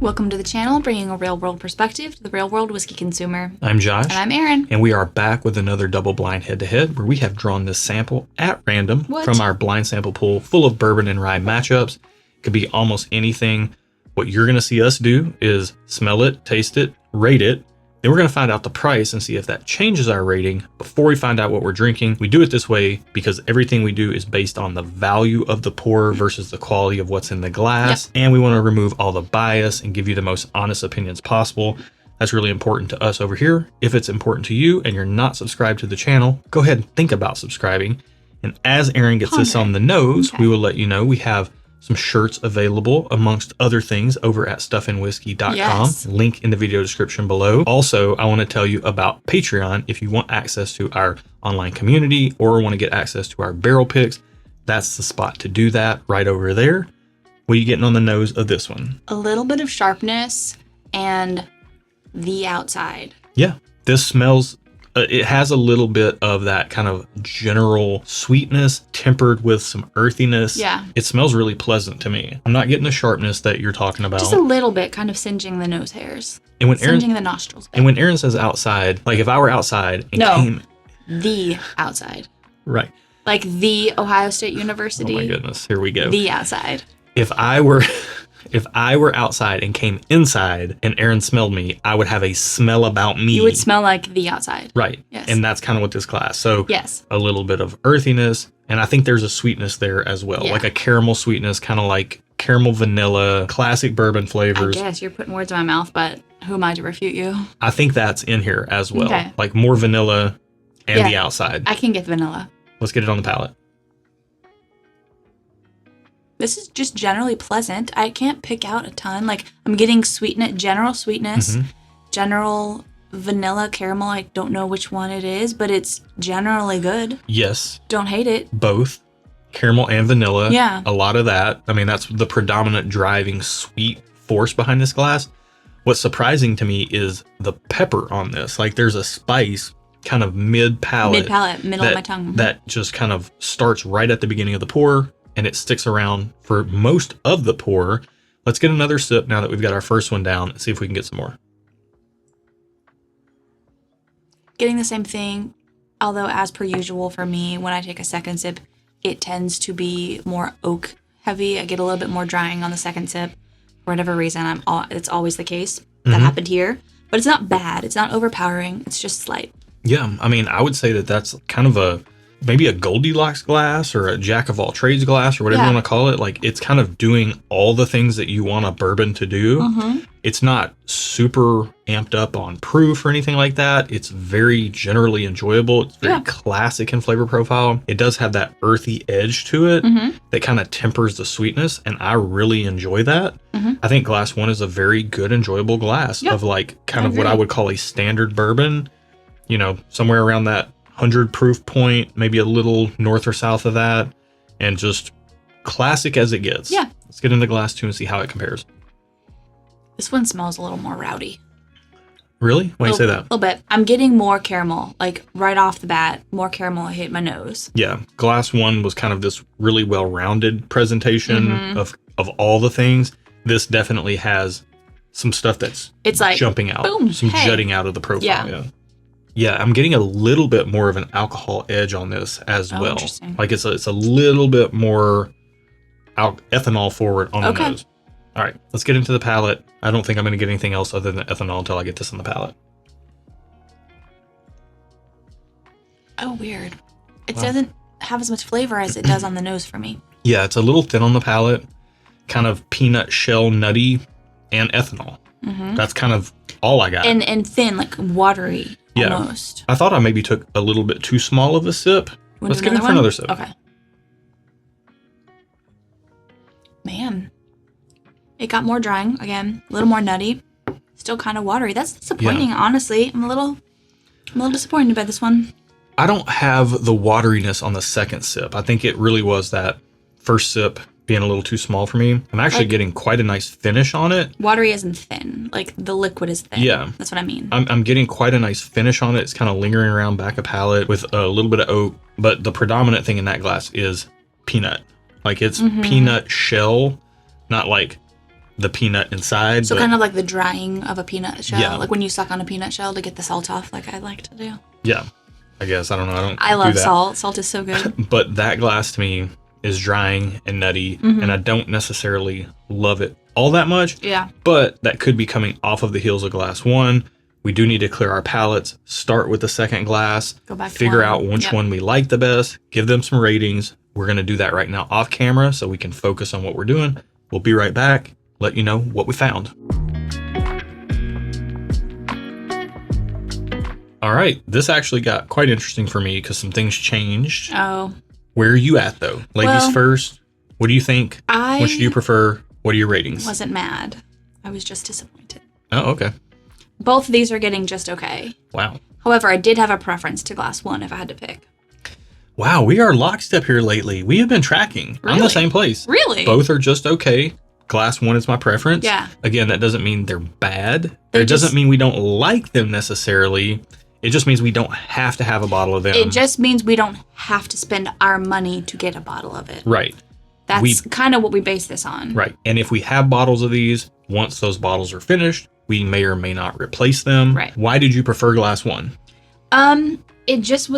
Welcome to the channel, bringing a real-world perspective to the real-world whiskey consumer. I'm Josh. And I'm Erin. And we are back with another double-blind head-to-head where we have drawn this sample at random from our blind sample pool full of bourbon and rye matchups. It could be almost anything. What you're going to see us do is smell it, taste it, rate it. Then we're going to find out the price and see if that changes our rating before we find out what we're drinking. We do it this way because everything we do is based on the value of the pour versus the quality of what's in the glass. Yep. And we want to remove all the bias and give you the most honest opinions possible. That's really important to us over here. If it's important to you and you're not subscribed to the channel, go ahead and think about subscribing. And as Erin gets this on the nose, we will let you know we have some shirts available amongst other things over at stuffandwhiskey.com. Yes. Link in the video description below. Also, I want to tell you about Patreon. If you want access to our online community or want to get access to our barrel picks, that's the spot to do that right over there. What are you getting on the nose of this one? A little bit of sharpness and the outside. Yeah, this smells, it has a little bit of that kind of general sweetness tempered with some earthiness. Yeah. It smells really pleasant to me. I'm not getting the sharpness that you're talking about. Just a little bit, kind of singeing the nose hairs. And when singeing the nostrils. And when Erin says outside, like if I were outside and came... the outside. Right. Like the Ohio State University. Oh my goodness, here we go. The outside. If I were outside and came inside and Erin smelled me, I would have a smell about me. You would smell like the outside. Right. Yes. And that's kind of what this glass. So yes, a little bit of earthiness. And I think there's a sweetness there as well. Yeah. Like a caramel sweetness, kind of like caramel vanilla, classic bourbon flavors. I guess you're putting words in my mouth, but who am I to refute you? I think that's in here as well. Okay. Like more vanilla and the outside. I can get vanilla. Let's get it on the palate. This is just generally pleasant. I can't pick out a ton. Like I'm getting sweetness, general sweetness, general vanilla caramel. I don't know which one it is, but it's generally good. Yes. Don't hate it. Both caramel and vanilla. Yeah. A lot of that. I mean, that's the predominant driving sweet force behind this glass. What's surprising to me is the pepper on this. Like there's a spice kind of mid-palate. Middle of my tongue. That just kind of starts right at the beginning of the pour. And it sticks around for most of the pour. Let's get another sip now that we've got our first one down and see if we can get some more. Getting the same thing, although as per usual for me, when I take a second sip, it tends to be more oak heavy. I get a little bit more drying on the second sip. For whatever reason, it's always the case. That happened here. But it's not bad. It's not overpowering. It's just slight. Yeah, I mean, I would say that that's kind of maybe a Goldilocks glass or a jack of all trades glass or whatever you want to call it. Like it's kind of doing all the things that you want a bourbon to do. It's not super amped up on proof or anything like that. It's very generally enjoyable. It's very classic in flavor profile. It does have that earthy edge to it that kind of tempers the sweetness. And I really enjoy that. I think glass one is a very good, enjoyable glass of like kind of what I would call a standard bourbon, you know, somewhere around that 100 proof point, maybe a little north or south of that, and just classic as it gets. Yeah. Let's get into glass two and see how it compares. This one smells a little more rowdy. Really? Why do you say that? A little bit. I'm getting more caramel, like right off the bat, more caramel hit my nose. Yeah. Glass one was kind of this really well-rounded presentation of all the things. This definitely has some stuff that's like jumping out, some jutting out of the profile. Yeah, I'm getting a little bit more of an alcohol edge on this as well. Like it's a little bit more ethanol forward on the nose. All right, let's get into the palate. I don't think I'm going to get anything else other than ethanol until I get this on the palate. Oh, weird. It doesn't have as much flavor as it does on the nose for me. Yeah, it's a little thin on the palate, kind of peanut shell nutty and ethanol. That's kind of all I got. And thin, like watery. Yeah, almost. I thought I maybe took a little bit too small of a sip. Let's get in for another sip. Okay. Man, it got more drying again, a little more nutty, still kind of watery. That's disappointing, honestly. I'm a little disappointed by this one. I don't have the wateriness on the second sip. I think it really was that first sip being a little too small for me. I'm actually getting quite a nice finish on it. Watery isn't thin. Like the liquid is thin. Yeah. That's what I mean. I'm getting quite a nice finish on it. It's kind of lingering around back of palate with a little bit of oak. But the predominant thing in that glass is peanut. Like it's peanut shell, not like the peanut inside. So kind of like the drying of a peanut shell. Yeah. Like when you suck on a peanut shell to get the salt off, like I like to do. Yeah. I guess. I don't know. I love salt. Salt is so good. But that glass to me is drying and nutty, and I don't necessarily love it all that much. Yeah. But that could be coming off of the heels of glass 1. We do need to clear our palates, start with the second glass, Go back to figure one. out which one we like the best, give them some ratings. We're going to do that right now off camera so we can focus on what we're doing. We'll be right back, let you know what we found. All right, this actually got quite interesting for me because some things changed. Oh. Where are you at, though? Ladies first, what do you think? Which do you prefer? What are your ratings? Wasn't mad. I was just disappointed. Oh, okay. Both of these are getting just okay. Wow. However, I did have a preference to glass 1 if I had to pick. Wow, we are lockstep here lately. We have been tracking. Really? I'm the same place. Really? Both are just okay. Glass 1 is my preference. Yeah. Again, that doesn't mean they're bad. They're It doesn't mean we don't like them necessarily. It just means we don't have to have a bottle of them. It just means we don't have to spend our money to get a bottle of it. Right. That's kind of what we base this on. Right. And if we have bottles of these, once those bottles are finished, we may or may not replace them. Right. Why did you prefer glass 1? It just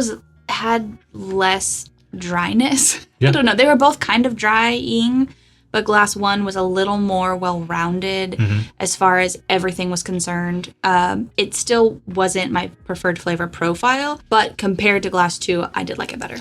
had less dryness. Yeah. I don't know. They were both kind of drying, but glass 1 was a little more well-rounded as far as everything was concerned. It still wasn't my preferred flavor profile, but compared to glass 2, I did like it better.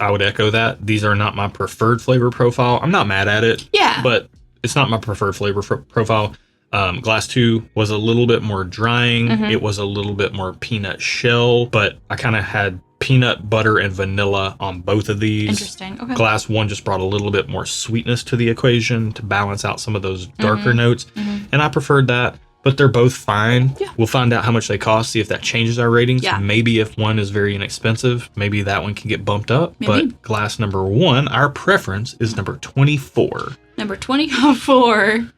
I would echo that. These are not my preferred flavor profile. I'm not mad at it. Yeah. But it's not my preferred flavor profile. Glass 2 was a little bit more drying. It was a little bit more peanut shell, but I kind of had peanut butter and vanilla on both of these. Interesting. Okay. Glass 1 just brought a little bit more sweetness to the equation to balance out some of those darker notes. And I preferred that, but they're both fine. Yeah. We'll find out how much they cost, see if that changes our ratings. Yeah. Maybe if one is very inexpensive, maybe that one can get bumped up. Maybe. But glass number 1, our preference is number 24. Number 24,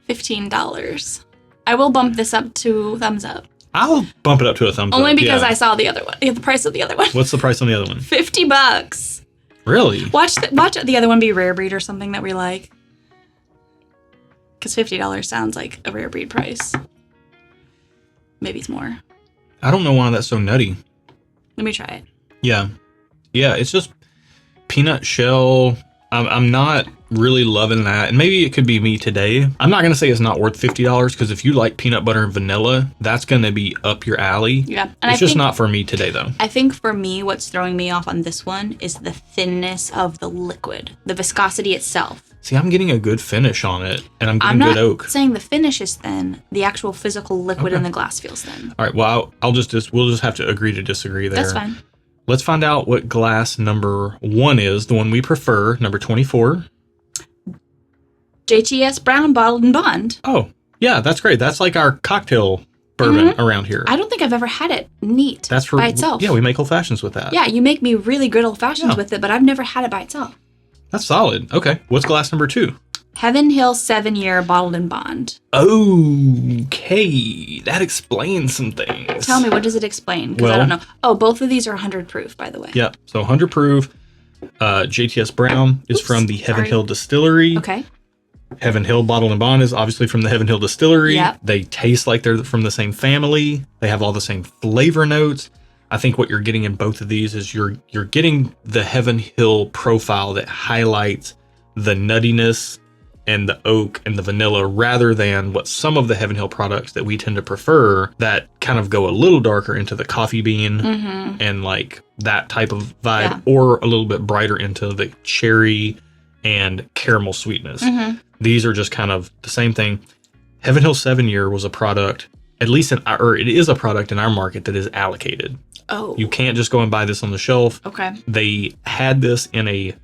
$15. I will bump this up to thumbs up. I'll bump it up to a thumbs up. Only because I saw the other one. The price of the other one. What's the price on the other one? $50. Really? Watch the other one be rare breed or something that we like. Because $50 sounds like a rare breed price. Maybe it's more. I don't know why that's so nutty. Let me try it. Yeah. Yeah, it's just peanut shell. I'm not really loving that. And maybe it could be me today. I'm not going to say it's not worth $50 because if you like peanut butter and vanilla, that's going to be up your alley. Yeah. And it's just not for me today, though. I think for me, what's throwing me off on this one is the thinness of the liquid, the viscosity itself. See, I'm getting a good finish on it, and I'm getting good oak. I'm not saying the finish is thin. The actual physical liquid in the glass feels thin. All right. Well, we'll just have to agree to disagree there. That's fine. Let's find out what glass number 1 is, the one we prefer, number 24. JTS Brown Bottled-in-Bond. Oh, yeah, that's great. That's like our cocktail bourbon around here. I don't think I've ever had it neat by itself. Yeah, we make old fashions with that. Yeah, you make me really good old fashions with it, but I've never had it by itself. That's solid. Okay, what's glass number 2? Heaven Hill 7-year Bottled-in-Bond. Okay, that explains some things. Tell me, what does it explain? Because I don't know. Oh, both of these are 100 proof, by the way. Yep, so 100 proof. JTS Brown is from the Heaven Hill Distillery. Okay. Heaven Hill Bottled-in-Bond is obviously from the Heaven Hill Distillery. Yep. They taste like they're from the same family. They have all the same flavor notes. I think what you're getting in both of these is you're getting the Heaven Hill profile that highlights the nuttiness and the oak and the vanilla rather than what some of the Heaven Hill products that we tend to prefer that kind of go a little darker into the coffee bean and like that type of vibe or a little bit brighter into the cherry and caramel sweetness. These are just kind of the same thing. Heaven Hill 7-year was a product, at least it is a product in our market that is allocated. Oh. You can't just go and buy this on the shelf. Okay. They had this in a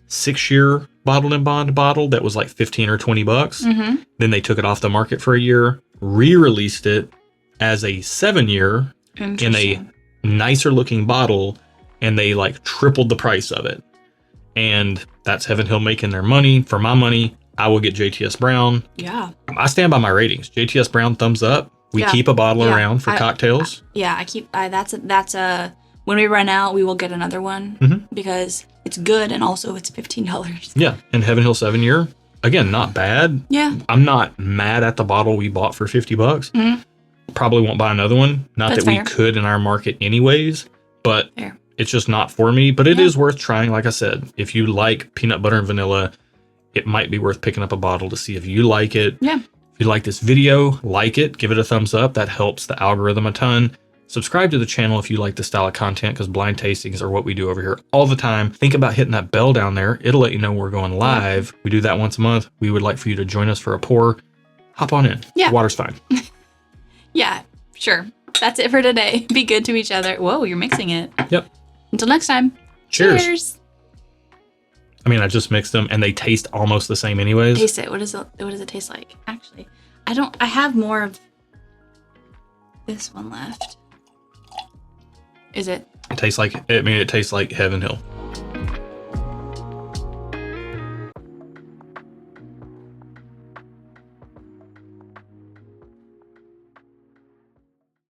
6-year Bottled-in-Bond bottle that was like $15 or $20. Then they took it off the market for a year, re-released it as a 7-year in a nicer looking bottle, and they like tripled the price of it. And that's Heaven Hill making their money. For my money, I will get JTS Brown. Yeah. I stand by my ratings. JTS Brown, thumbs up. We keep a bottle around for cocktails. I keep. That's a. When we run out, we will get another one because it's good and also it's $15. Yeah, and Heaven Hill 7-year, again, not bad. Yeah. I'm not mad at the bottle we bought for $50. Probably won't buy another one. Not That's that fair. we could in our market anyways, but Fair. it's just not for me. But it is worth trying. Like I said, if you like peanut butter and vanilla, it might be worth picking up a bottle to see if you like it. Yeah. If you like this video, like it, give it a thumbs up. That helps the algorithm a ton. Subscribe to the channel if you like this style of content, because blind tastings are what we do over here all the time. Think about hitting that bell down there. It'll let you know we're going live. We do that once a month. We would like for you to join us for a pour. Hop on in. Yeah. The water's fine. Yeah, sure. That's it for today. Be good to each other. Whoa, you're mixing it. Yep. Until next time. Cheers. I mean, I just mixed them and they taste almost the same anyways. Taste it. What does it taste like? Actually, I have more of this one left. Is it? It tastes like, I mean, it tastes like Heaven Hill.